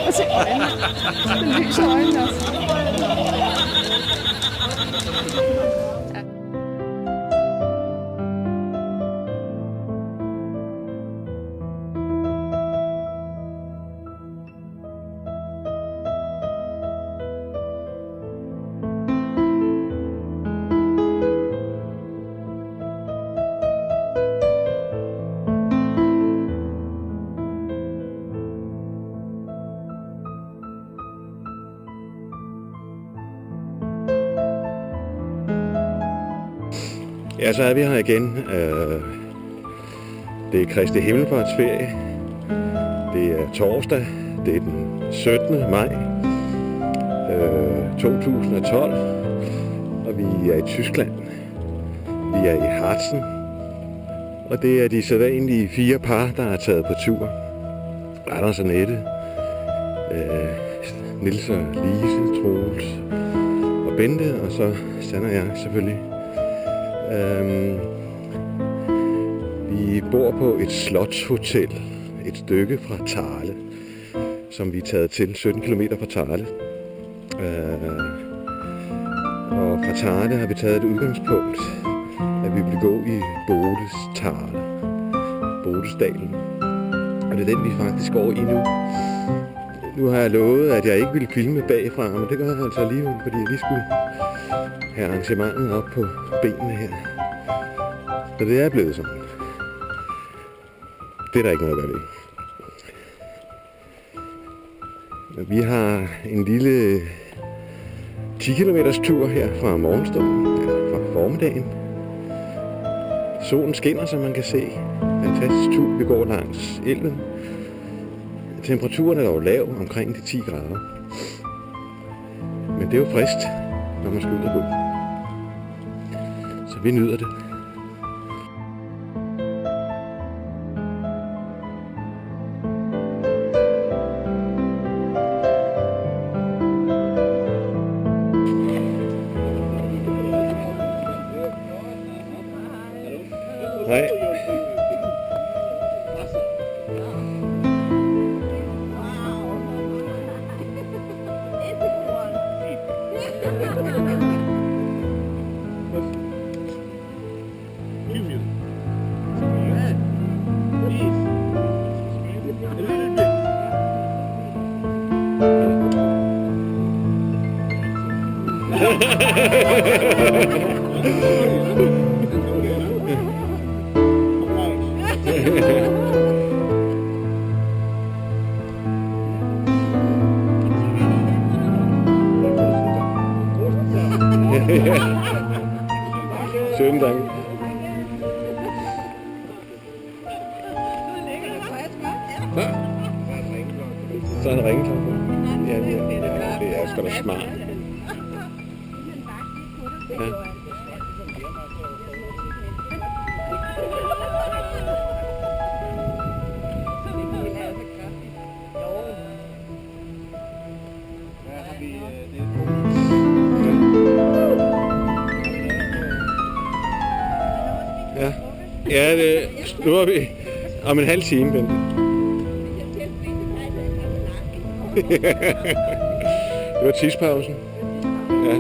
Og se øjnene. Det lyser øjnene også. Ja, så er vi her igen. Det er Kristi Himmelfartsferie. Det er torsdag. Det er den 17. maj 2012. Og vi er i Tyskland. Vi er i Harzen. Og det er de sædvanlige 4 par, der er taget på tur. Anders og Nette, Niels og Lise, Troels og Bente, og så Sand og jeg selvfølgelig. Vi bor på et slotshotel, et stykke fra Thale, som vi er taget til 17 km fra Thale. Og fra Thale har vi taget et udgangspunkt, at vi vil gå i Bodestale, Bodesdalen. Og det er den, vi faktisk går i nu. Nu har jeg lovet, at jeg ikke ville filme bagfra, men det gør jeg altså alligevel, fordi jeg lige skulle have arrangementet op på benene her. Så det er blevet sådan. Det er der ikke noget at gøre ved. Vi har en lille 10 km tur her fra morgenstunden, eller fra formiddagen. Solen skinner, som man kan se. Fantastisk tur. Vi går langs elven. Temperaturen er dog lav, omkring de 10 grader. Men det er jo frist, når man skal ud og gå. Så vi nyder det. Hej. Schönen Dank. Så er en ringeklokke. Ja, det er sgu da smart. Ja. Ja, nu er vi om en halv time, Bente. Det var tidspausen. Ja.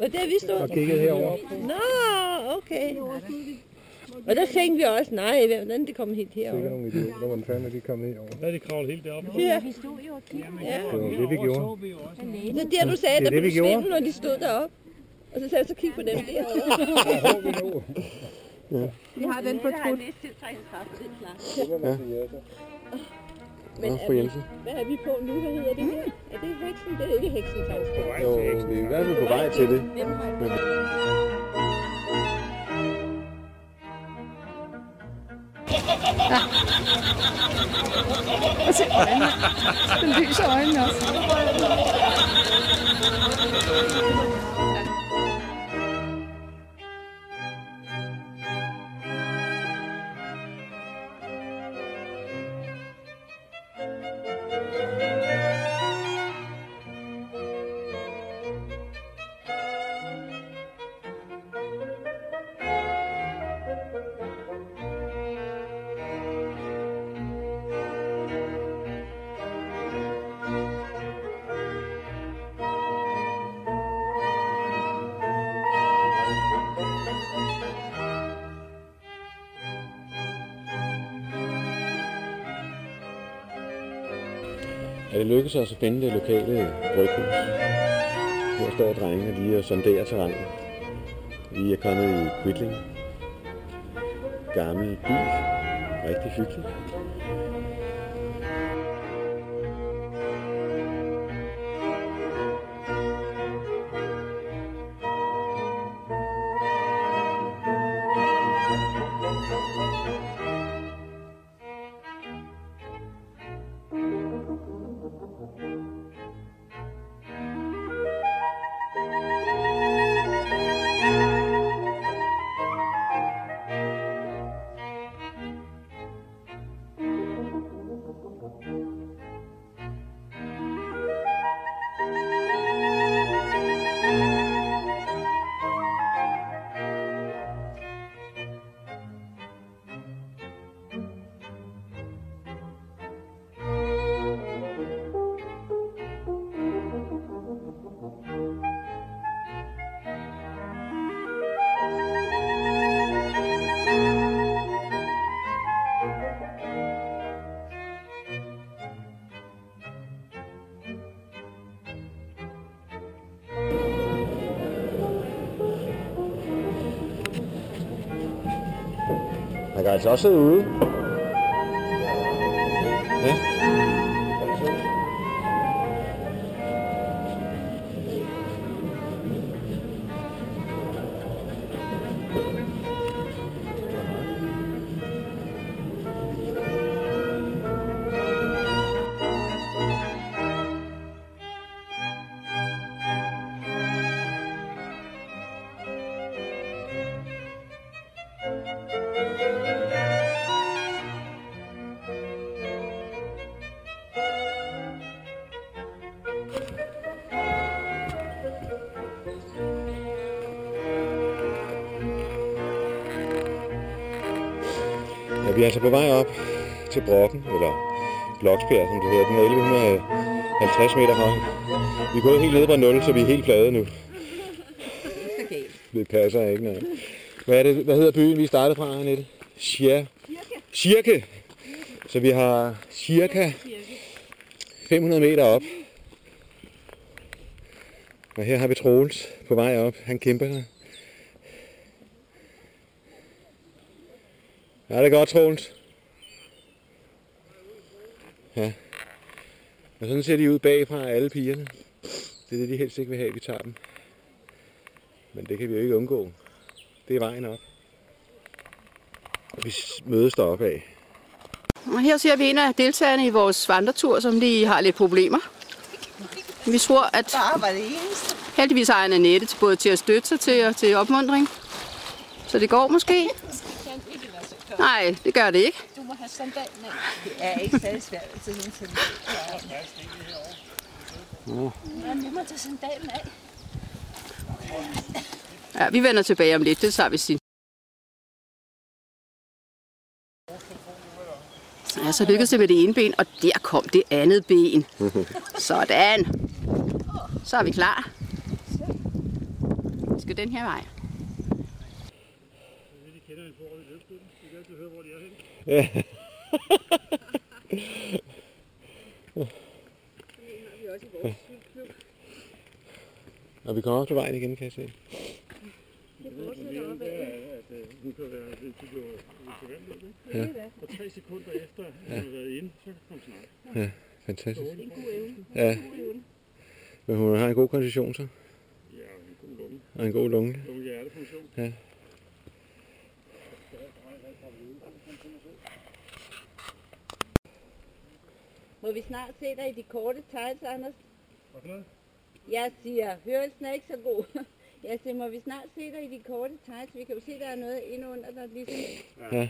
Og der vi stod? Og kiggede herover. Nå, okay. Og der tænkte vi også, nej, hvordan det kom helt herover. Det er nogle idioter, hvordan fanden de kom herover. Hvad er det kravlet helt deroppe? Ja. Det var det, vi gjorde. Så der du sagde, Det er der det, vi blev gjorde. svimmel, når de stod deroppe. Og så sagde jeg, så kig på dem derovre. Vi har den på trut. Men Fru Jensen. hvad er vi på nu? Hvad hedder det her? Er det heksen? Det er ikke heksen, Jo, vi er i hvert fald på vej til det. Og se øjnene. Den lyser øjnene også. Er det lykkedes os at finde det lokale bryghus? Her står drengene lige og sonderer terrænet. Vi er kommet i Quidling. Gammel by. Rigtig hyggeligt. Man kan altså også sidde ude. Ja. Ja, vi er altså på vej op til Brokken, eller Bloksbjerg, som det hedder. Den er 1150 meter høj. Vi er gået helt ned på 0, så vi er helt flade nu. Det passer ikke noget. Hvad hedder byen, vi startede fra, Annette? Cirke. Så vi har cirka 500 meter op. Og her har vi Troels på vej op. Han kæmper her. Ja, det er godt, Troels. Ja. Og sådan ser de ud bagfra, alle pigerne. Det er det, de helst ikke vil have, vi tager dem. Men det kan vi jo ikke undgå. Det er vejen op. Vi mødes deroppe af. Og her ser vi en af deltagerne i vores vandretur, som lige har lidt problemer. Vi tror, at heldigvis har han Annette både til at støtte sig til og til opmuntring. Så det går måske. Nej, det gør det ikke. Du må have sandalen af. Det er ikke særlig svært til hende til. Ja, du må tage sandalen af. Ja, vi vender tilbage om lidt. Det tager vi sin. Ja, så lykkedes det med det ene ben, og der kom det andet ben. Sådan. Så er vi klar. Vi skal den her vej. Ja. Og vi kommer op til vejen igen, kan jeg se. Hun kan være lidt forventet. Og 3 sekunder efter, at hun har været inde, så kan hun snakke. Ja, fantastisk. Ja. Men hun har en god kondition så. Ja, en god lunge. Og en god lunge. God hjertefunktion. Ja. Må vi snart se dig i de korte tights, Anders? Hvad for noget? Jeg siger, hørelsen er ikke så god. Jeg siger, må vi snart se dig i de korte tights? Vi kan jo se, der er noget inde under dig, ligesom. Ja.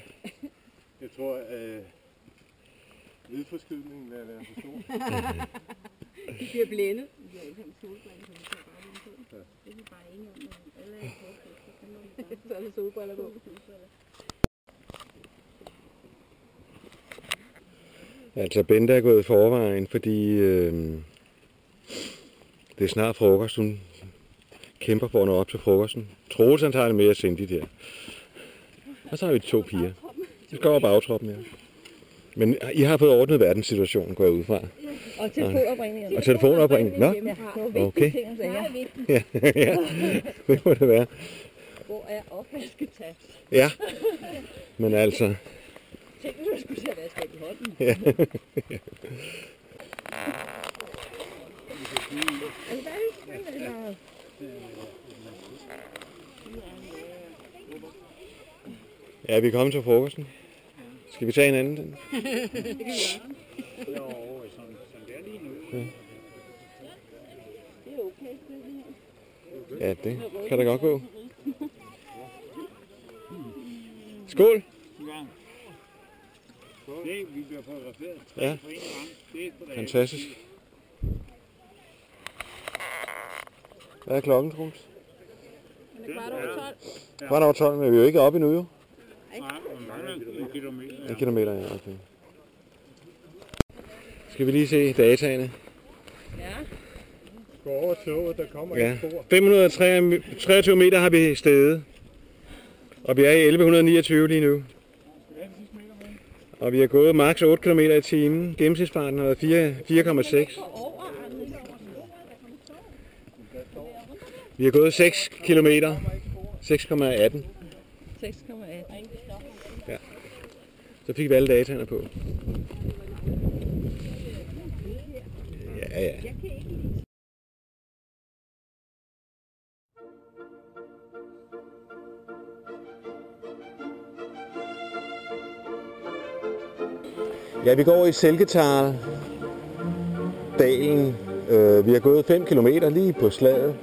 Jeg tror, at lydforskydningen er været for stor. De bliver blændet. Vi har ikke haft solbriller, så vi kan bare lige på. Det er vi bare enige om, når alle er korte. Så er der solbriller på. Altså Bente er gået i forvejen, fordi det er snart frokost. Hun kæmper for at nå op til frokosten. Troels han tager det med at sende de der. Og så har vi 2 piger. De skal over bagtroppen, ja. Men I har fået ordnet verdenssituationen, går jeg ud fra. Og telefonopringningen. Og telefonopringningen? Nå, okay. Ja, ja. Det må det være. Hvor er opvasketask? Ja, men altså... Tænk, hvis du skulle tage vaske i hånden. Ja. Ja, vi er kommet til frokosten. Skal vi tage en anden? Den? Ja, det kan da godt gå. Skål! Vi bliver fotograferet. Ja, fantastisk. Hvad er klokken, Troels? Kvart over 12, men vi er jo ikke oppe endnu, jo. En kilometer, ja, okay. Skal vi lige se dataene? Ja. Gå over toget, der kommer Ja. et spor. 523 meter har vi steget. Og vi er i 1129 lige nu. Og vi har gået maks 8 km i timen. Gennemsnitsfarten har været 4,6. Vi har gået 6 km. 6,18. 6,18. Ja. Så fik vi alle dataene på. Ja, ja. Ja, vi går i Silketal dalen. Vi har gået 5 km lige på slaget.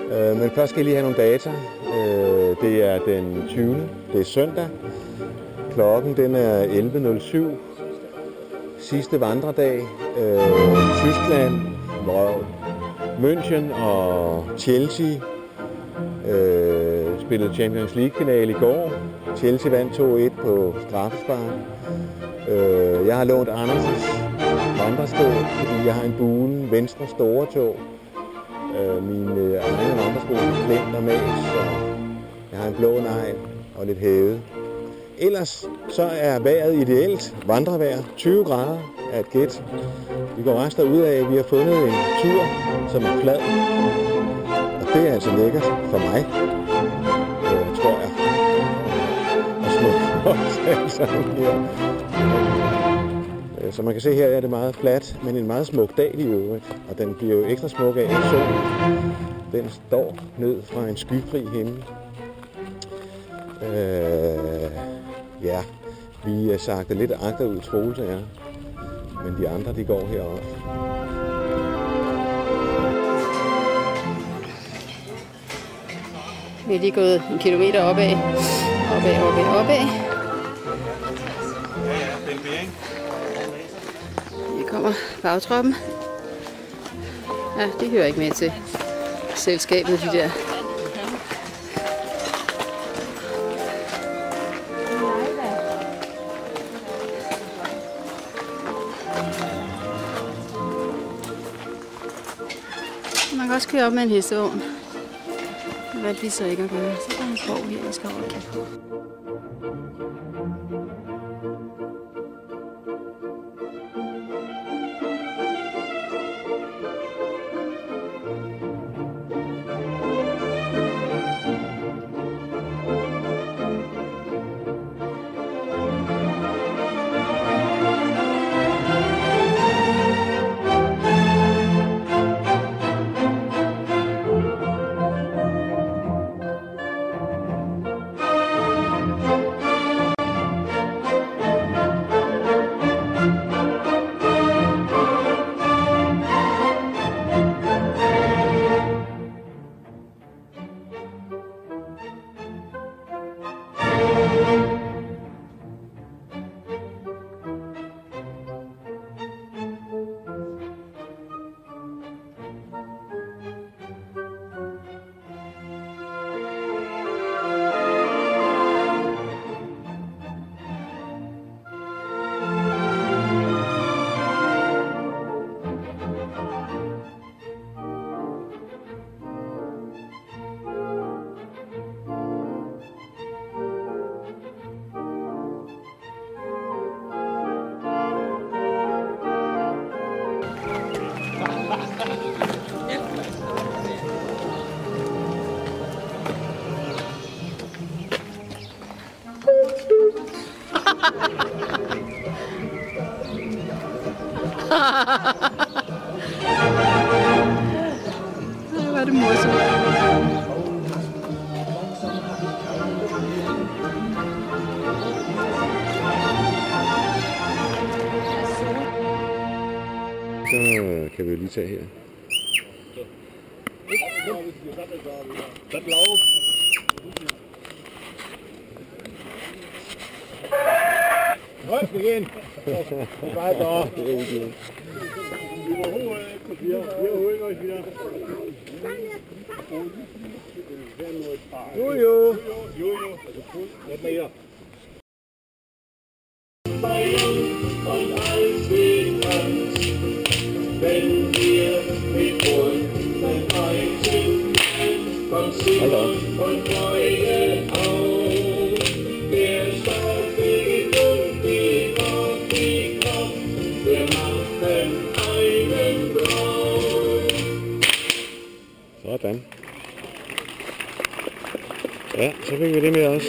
Men først skal jeg lige have nogle data. Det er den 20. Det er søndag. Klokken den er 11.07. Sidste vandredag. Tyskland, München og Chelsea spillede Champions League-finale i går. Chelsea vandt 2-1 på straffespark. Jeg har lånt Anders' vandresko, fordi jeg har en buen venstre store tog. Mine egne vandresko er klemt og med, så jeg har en blå negl og lidt hævet. Ellers så er vejret ideelt. Vandrevejr 20 grader er et gæt. Vi går resten ud af, at vi har fundet en tur, som er flad. Og det er altså lækkert for mig, tror jeg. Og smukt her. Så man kan se her, er det meget fladt, men en meget smuk dag i øvrigt. Og den bliver jo ekstra smuk af, at solen den står ned fra en skyfri himmel. Ja, vi er sagt lidt agterud, Troels og jeg. Men de andre, de går heroppe. Vi er lige gået en kilometer opad. Opad. Vi kommer bagtroppen. Ja, det hører ikke med til selskabet, de der. Man kan også køre op med en hestevogn. valgte vi så ikke at gøre. Så var en skov her i skoven. Det var det morsomt. Så kan vi jo lige tage her. Højt igen. Bare da. Jo. Lidt mere. Hold da op. Sådan. Ja, så fik vi det med også.